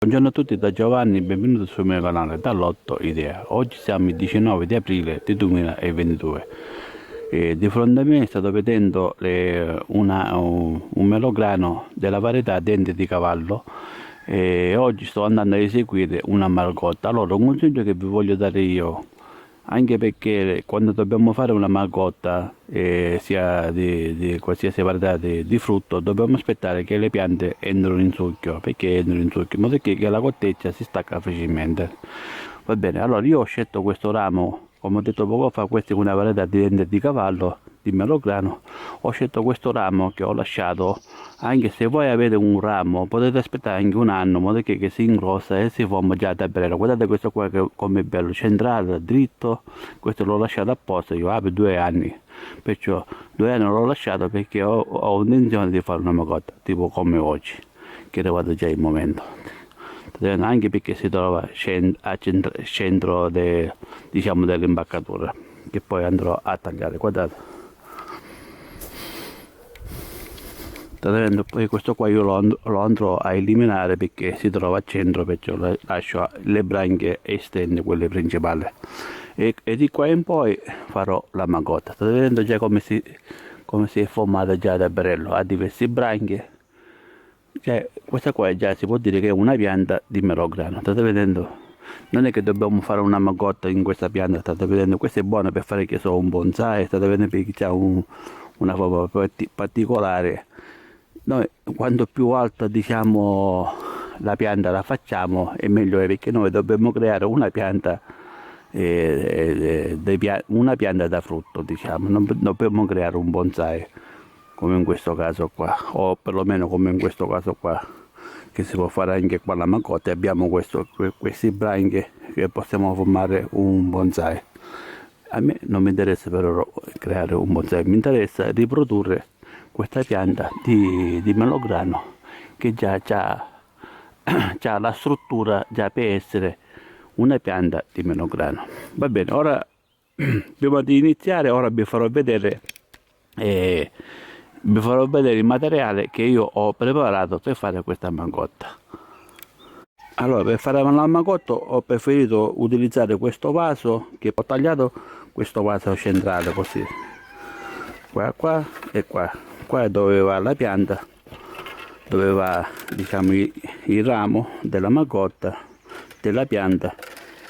Buongiorno a tutti da Giovanni, benvenuti sul mio canale dall'Otto Idea. Oggi siamo il 19 di aprile del 2022 e di fronte a me state vedendo un melograno della varietà Dente di Cavallo e oggi sto andando a eseguire una margotta. Allora, un consiglio che vi voglio dare io, anche perché quando dobbiamo fare una margotta, sia di qualsiasi varietà di frutto, dobbiamo aspettare che le piante entrino in succhio. Perché entrano in succhio? In modo che la corteccia si stacca facilmente. Va bene, allora io ho scelto questo ramo, come ho detto poco fa, questa è una varietà di dente di cavallo, di melograno. Ho scelto questo ramo che ho lasciato, anche se voi avete un ramo potete aspettare anche un anno in modo che si ingrossa e si forma già da breve. Guardate questo qua che come è bello, centrale, dritto. Questo l'ho lasciato apposta, io per 2 anni, perciò 2 anni l'ho lasciato perché ho intenzione di fare una macotta tipo come oggi, che è arrivato già il momento. Anche perché si trova a centro diciamo, dell'imbaccatura, che poi andrò a tagliare. Guardate, state vedendo, poi questo qua io lo andrò a eliminare perché si trova al centro, perciò lascio le branchie esterne, quelle principali, e di qua in poi farò la macotta. State vedendo già come si è formata già da brello, ha diverse branchie. Cioè, questa qua già si può dire che è una pianta di melograno, state vedendo? Non è che dobbiamo fare una magotta in questa pianta, state vedendo? Questa è buona per fare, che so, un bonsai, state vedendo, perché ha una forma particolare. Noi quanto più alta, diciamo, la pianta la facciamo è meglio è, perché noi dobbiamo creare una pianta, una pianta da frutto, diciamo, non dobbiamo creare un bonsai come in questo caso qua, o perlomeno come in questo caso qua, che si può fare anche qua la macotta, e abbiamo questi branchi che possiamo formare un bonsai. A me non mi interessa però creare un bonsai, mi interessa riprodurre questa pianta di melograno che già ha la struttura già per essere una pianta di melograno. Va bene, ora prima di iniziare, ora eh, vi farò vedere il materiale che io ho preparato per fare questa macotta. Allora, per fare la macotta ho preferito utilizzare questo vaso che ho tagliato, questo vaso centrale così, qua e qua. Qua è dove va la pianta, dove va, diciamo, il ramo della macotta della pianta,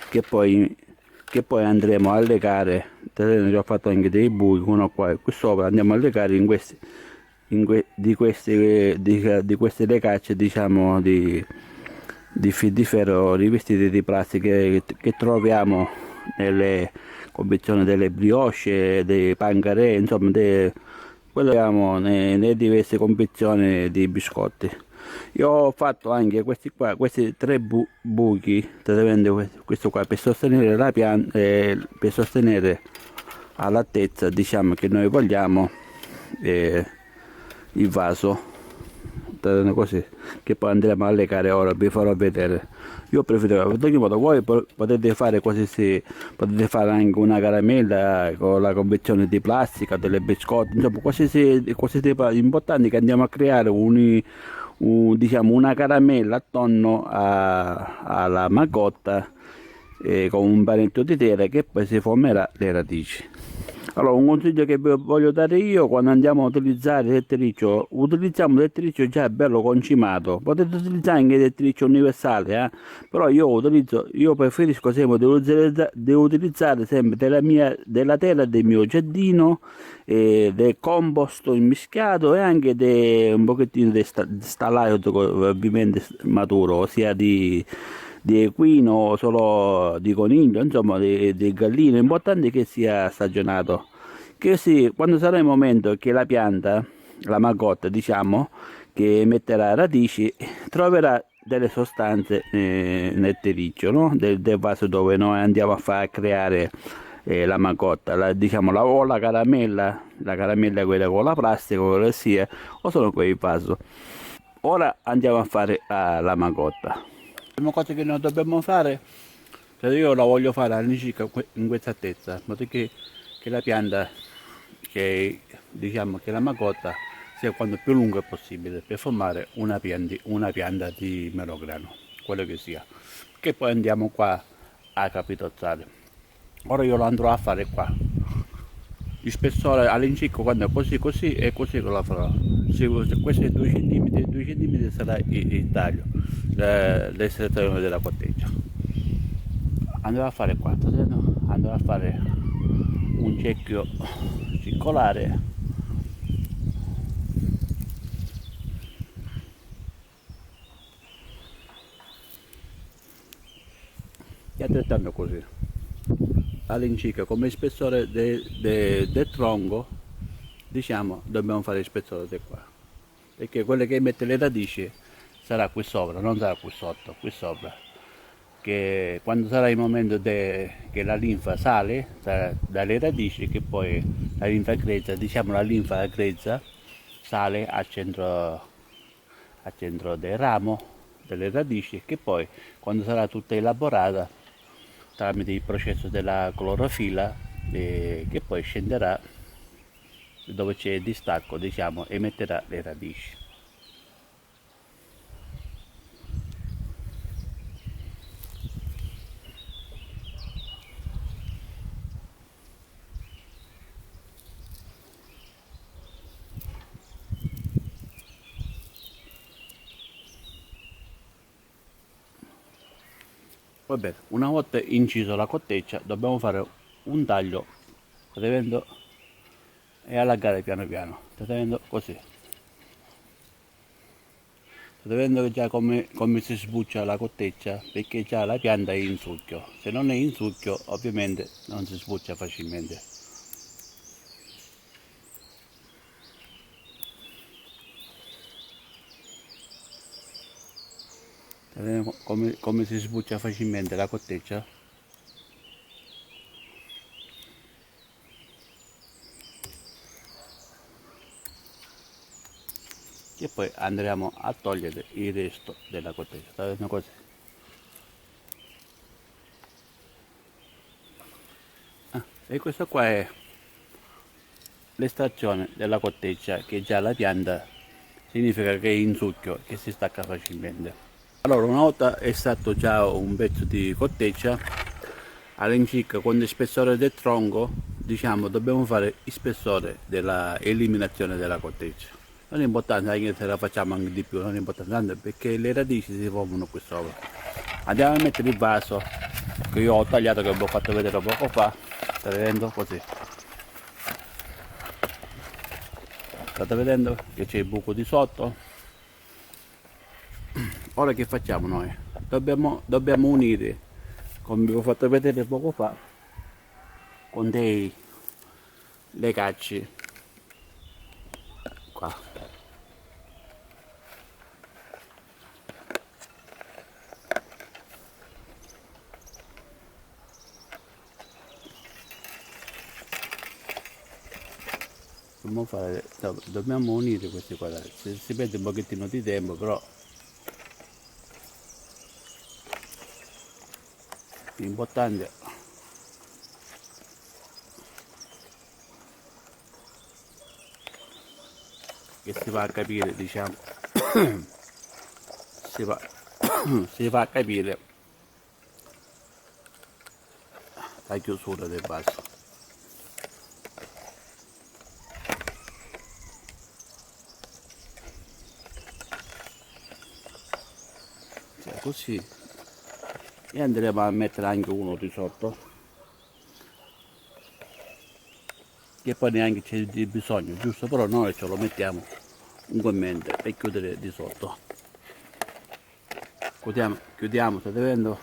che poi andremo a legare. Ho fatto anche dei buchi, uno qua e qui sopra, andiamo a legare di queste legacce, diciamo, di fil di ferro rivestiti di plastica che troviamo nelle confezioni delle brioche, dei pancaré, insomma, quello che abbiamo nelle diverse confezioni di biscotti. Io ho fatto anche questi tre buchi, state vedendo questo qua, per sostenere la pianta, per sostenere all'altezza, diciamo, che noi vogliamo, il vaso, così, che poi andremo a legare. Ora vi farò vedere. Io preferisco, ad ogni modo, voi potete fare così, potete fare anche una caramella con la confezione di plastica, delle biscotti, insomma qualsiasi importante, che andiamo a creare diciamo, una caramella attorno alla macotta, con un bagnetto di tela che poi si formerà le radici. Allora, un consiglio che vi voglio dare io: quando andiamo a utilizzare il tettricio, utilizziamo il tettricio già bello concimato. Potete utilizzare anche il tettricio universale, però io preferisco sempre di utilizzare sempre della tela del mio giardino, del compost immischiato, e anche un pochettino di stalaio, ovviamente maturo, ossia di equino o solo di coniglio, insomma di gallino. L'importante è che sia stagionato, che sì, quando sarà il momento che la pianta, la magotta, diciamo, che metterà radici, troverà delle sostanze, nel terriccio, no? Del vaso dove noi andiamo a far creare, la macotta, diciamo, o la caramella quella con la plastica, quello che sia, o solo quel vaso. Ora andiamo a fare, la macotta. La prima cosa che noi dobbiamo fare, cioè io la voglio fare all'incirca in questa altezza, in modo che la pianta, diciamo che la macotta sia quanto più lunga possibile, per formare una pianta di melograno. quello che sia, che poi andiamo qua a capitozzare. Ora io lo andrò a fare qua, il spessore all'incirca quando è così così e così che lo farò. Se questo è 2 cm sarà il taglio, l'estrazione della corteccia. Andrò a fare qua, andrò a fare un cerchio circolare e altrettanto così all'incirca come spessore del tronco, diciamo dobbiamo fare il spessore di qua, perché quello che mette le radici sarà qui sopra, non sarà qui sotto, qui sopra, che quando sarà il momento che la linfa sale dalle radici, che poi la linfa grezza, diciamo la linfa grezza sale al centro del ramo delle radici, che poi quando sarà tutta elaborata tramite il processo della clorofilla, che poi scenderà dove c'è il distacco, diciamo, e metterà le radici. Va bene, una volta inciso la corteccia dobbiamo fare un taglio, state vedendo, e allargare piano piano, state vedendo così. State vedendo che già come si sbuccia la corteccia, perché già la pianta è in succhio. Se non è in succhio ovviamente non si sbuccia facilmente. State vedendo come si sbuccia facilmente la corteccia? E poi andremo a togliere il resto della corteccia. State vedendo così? E questo qua è l'estrazione della corteccia, che già la pianta significa che è in succhio, che si stacca facilmente. Allora, una volta estratto già un pezzo di corteccia, all'incirca con il spessore del tronco, diciamo, dobbiamo fare il spessore della eliminazione della corteccia. Non è importante anche se la facciamo anche di più, non è importante perché le radici si formano qui sopra. Andiamo a mettere il vaso che io ho tagliato, che vi ho fatto vedere poco fa. State vedendo così? State vedendo che c'è il buco di sotto? Ora che facciamo noi? Dobbiamo unire, come vi ho fatto vedere poco fa, con dei legacci qua. Dobbiamo unire questi qua, si perde un pochettino di tempo, però l'importante è che si va a capire, diciamo, si va, si va a capire la chiusura del vaso. Cioè, così, e andremo a mettere anche uno di sotto, che poi neanche c'è di bisogno, giusto? Però noi ce lo mettiamo ugualmente per chiudere di sotto. Chiudiamo, state vedendo?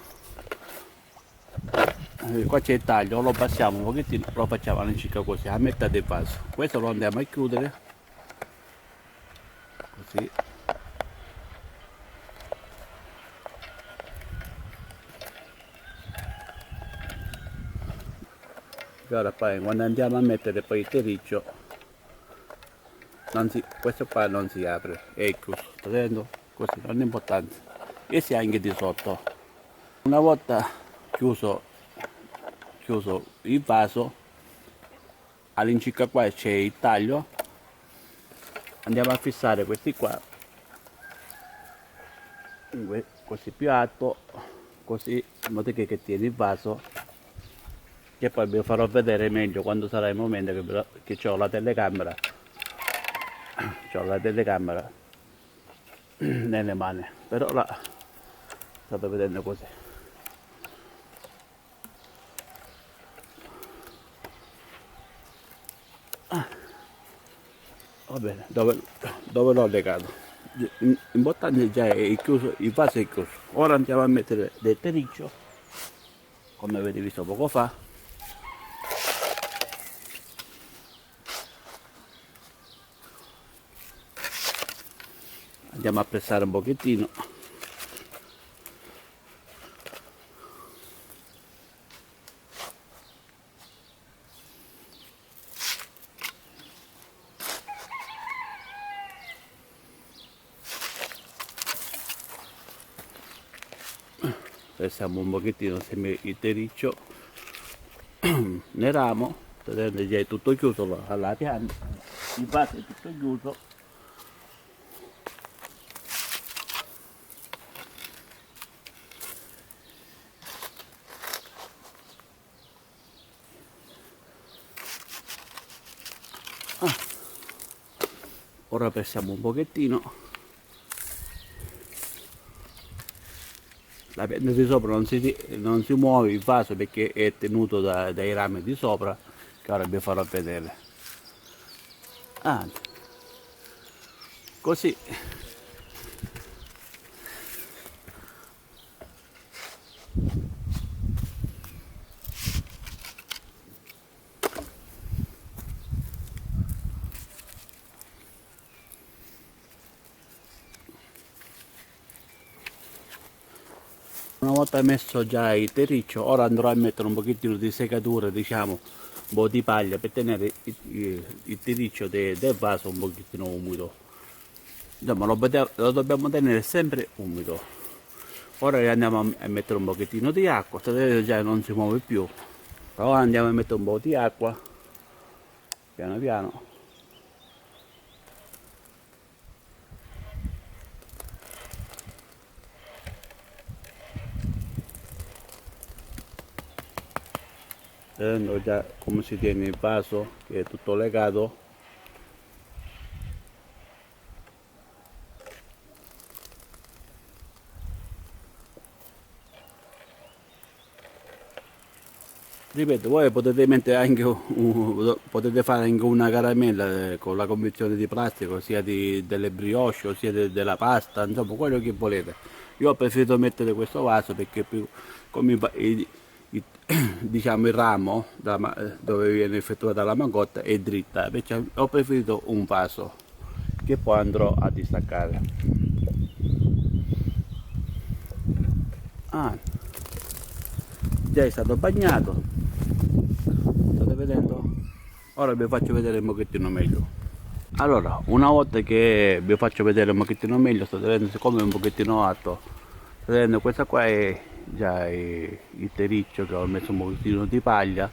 Qua c'è il taglio, lo passiamo un pochettino, lo facciamo all'incirca così, a metà del vaso. Questo lo andiamo a chiudere, così. E ora poi quando andiamo a mettere poi il terriccio, questo qua non si apre, è chiuso, state vedendo? Così, non è importante. E si ha anche di sotto. Una volta chiuso il vaso, all'incirca qua c'è il taglio, andiamo a fissare questi qua così più alto, così in modo che tieni il vaso, che poi vi farò vedere meglio quando sarà il momento che ho la telecamera, nelle mani, però là state vedendo così. Va bene, dove l'ho legato? L'importante già è chiuso, il vaso è chiuso. Ora andiamo a mettere del terriccio, come avete visto poco fa. Andiamo a pressare un pochettino. Pressiamo un pochettino il terriccio nel ramo, vedete già è tutto chiuso alla pianta, il vaso è tutto chiuso. Ora pressiamo un pochettino. La pianta di sopra non si muove il vaso perché è tenuto dai rami di sopra, che ora vi farò vedere. Così una volta messo già il terriccio, ora andrò a mettere un pochettino di secatura, diciamo un po' di paglia per tenere il terriccio del vaso un pochettino umido. Insomma, lo dobbiamo tenere sempre umido. Ora andiamo a mettere un pochettino di acqua, vedete già non si muove più. Ora andiamo a mettere un po' di acqua, piano piano. Vedendo già come si tiene il vaso, che è tutto legato. Ripeto, voi potete mettere anche potete fare anche una caramella con la confezione di plastica, sia delle brioche, sia della pasta, insomma quello che volete. Io ho preferito mettere questo vaso perché più come diciamo il ramo dove viene effettuata la mangotta è dritta, perciò ho preferito un vaso che poi andrò a distaccare. Già è stato bagnato, state vedendo? Ora vi faccio vedere un pochettino meglio. Allora, una volta che vi faccio vedere un pochettino meglio, state vedendo siccome è un pochettino alto, state vedendo questa qua è già il terriccio che ho messo un pochettino di paglia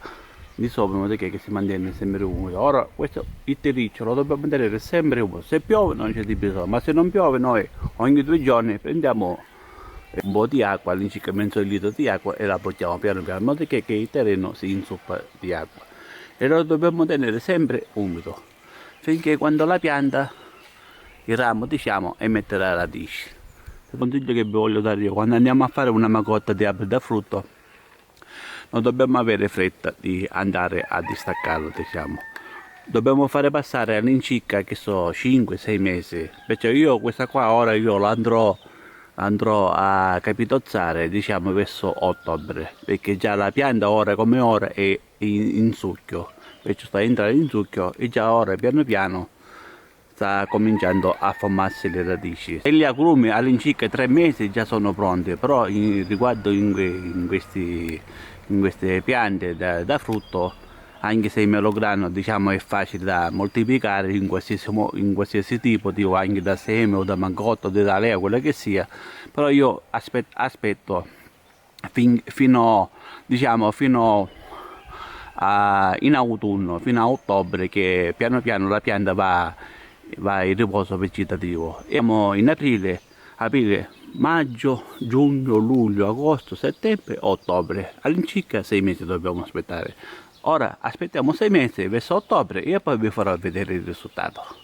di sopra in modo che si mantiene sempre umido. Ora questo il terriccio lo dobbiamo tenere sempre umido, se piove non c'è di bisogno, ma se non piove noi ogni 2 giorni prendiamo un po' di acqua, all'incirca mezzo litro di acqua e la portiamo piano piano in modo che il terreno si insuppa di acqua e lo dobbiamo tenere sempre umido finché quando la pianta, il ramo diciamo, emetterà radici. Il consiglio che vi voglio dare io, quando andiamo a fare una macotta di alberi da frutto non dobbiamo avere fretta di andare a distaccarlo, diciamo. Dobbiamo fare passare all'incirca che so 5-6 mesi, perciò io questa qua ora io andrò a capitozzare diciamo verso ottobre, perché già la pianta ora come ora è in succhio, perciò sta entrando in succhio e già ora piano piano sta cominciando a formarsi le radici. E gli agrumi all'incirca 3 mesi già sono pronti, però riguardo in queste piante da frutto, anche se il melograno diciamo è facile da moltiplicare in qualsiasi tipo, tipo anche da seme o da mangotto, da lea, quello che sia, però io aspetto fino in autunno, fino a ottobre, che piano piano la pianta va in riposo vegetativo. Siamo in aprile, aprile, maggio, giugno, luglio, agosto, settembre, ottobre. All'incirca 6 mesi dobbiamo aspettare. Ora aspettiamo 6 mesi verso ottobre e poi vi farò vedere il risultato.